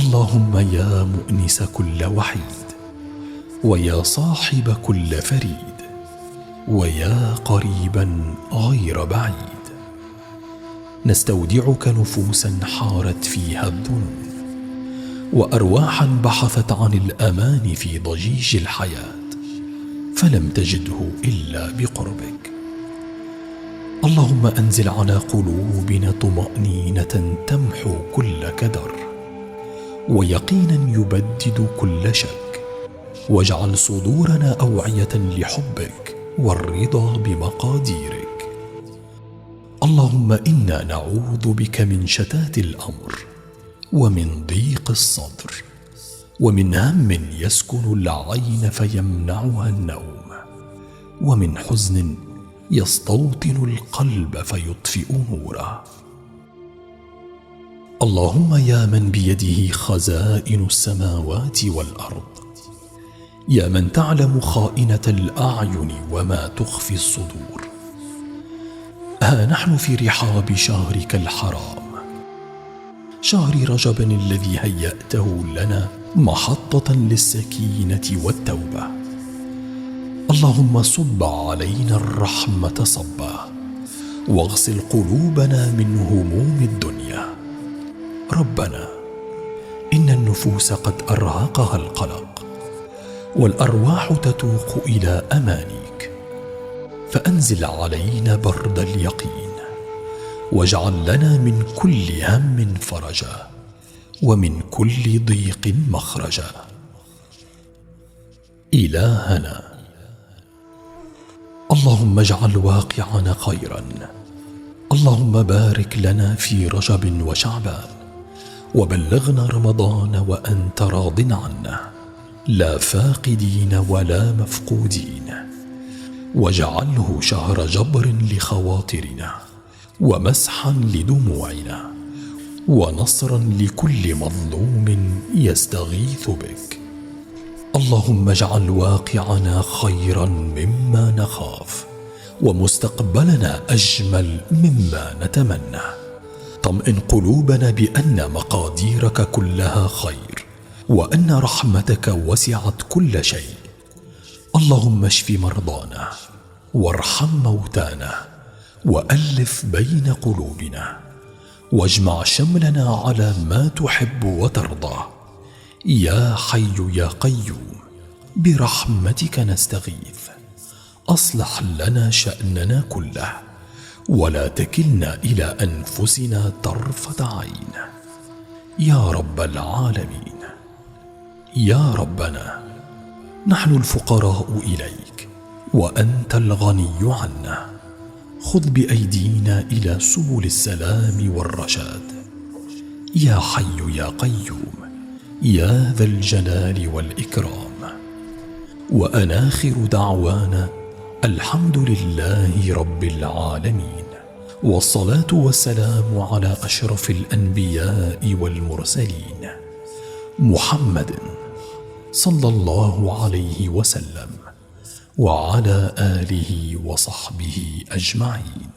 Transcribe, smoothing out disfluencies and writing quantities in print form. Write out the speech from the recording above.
اللهم يا مؤنس كل وحيد، ويا صاحب كل فريد، ويا قريبا غير بعيد، نستودعك نفوسا حارت فيها الظنون، وأرواحا بحثت عن الأمان في ضجيج الحياة فلم تجده إلا بقربك. اللهم أنزل على قلوبنا طمأنينة تمحو كل كدر، ويقينا يبدد كل شك، واجعل صدورنا أوعية لحبك والرضا بمقاديرك. اللهم إنا نعوذ بك من شتات الأمر، ومن ضيق الصدر، ومن هم يسكن العين فيمنعها النوم، ومن حزن يستوطن القلب فيطفئ نوره. اللهم يا من بيده خزائن السماوات والأرض، يا من تعلم خائنة الأعين وما تخفي الصدور، ها نحن في رحاب شهرك الحرام، شهر رجب الذي هيأته لنا محطة للسكينة والتوبة. اللهم صب علينا الرحمة صبا، واغسل قلوبنا من هموم الدنيا. ربنا إن النفوس قد أرهقها القلق، والأرواح تتوق إلى أمانيك، فأنزل علينا برد اليقين، واجعل لنا من كل هم فرجا، ومن كل ضيق مخرجا. إلهنا اللهم اجعل واقعنا خيرا، اللهم بارك لنا في رجب وشعبان، وبلغنا رمضان وأنت راض عنا، لا فاقدين ولا مفقودين، واجعله شهر جبر لخواطرنا، ومسحا لدموعنا، ونصرا لكل مظلوم يستغيث بك. اللهم اجعل واقعنا خيرا مما نخاف، ومستقبلنا أجمل مما نتمنى. طمئن قلوبنا بأن مقاديرك كلها خير، وأن رحمتك وسعت كل شيء. اللهم اشف مرضانا، وارحم موتانا، وألف بين قلوبنا، واجمع شملنا على ما تحب وترضى. يا حي يا قيوم برحمتك نستغيث، أصلح لنا شأننا كله، ولا تكلنا إلى أنفسنا طرفة عين. يا رب العالمين. يا ربنا نحن الفقراء إليك، وأنت الغني عنا، خذ بأيدينا إلى سبل السلام والرشاد. يا حي يا قيوم يا ذا الجلال والإكرام. وآخر دعوانا الحمد لله رب العالمين، والصلاة والسلام على أشرف الأنبياء والمرسلين، محمد صلى الله عليه وسلم، وعلى آله وصحبه أجمعين.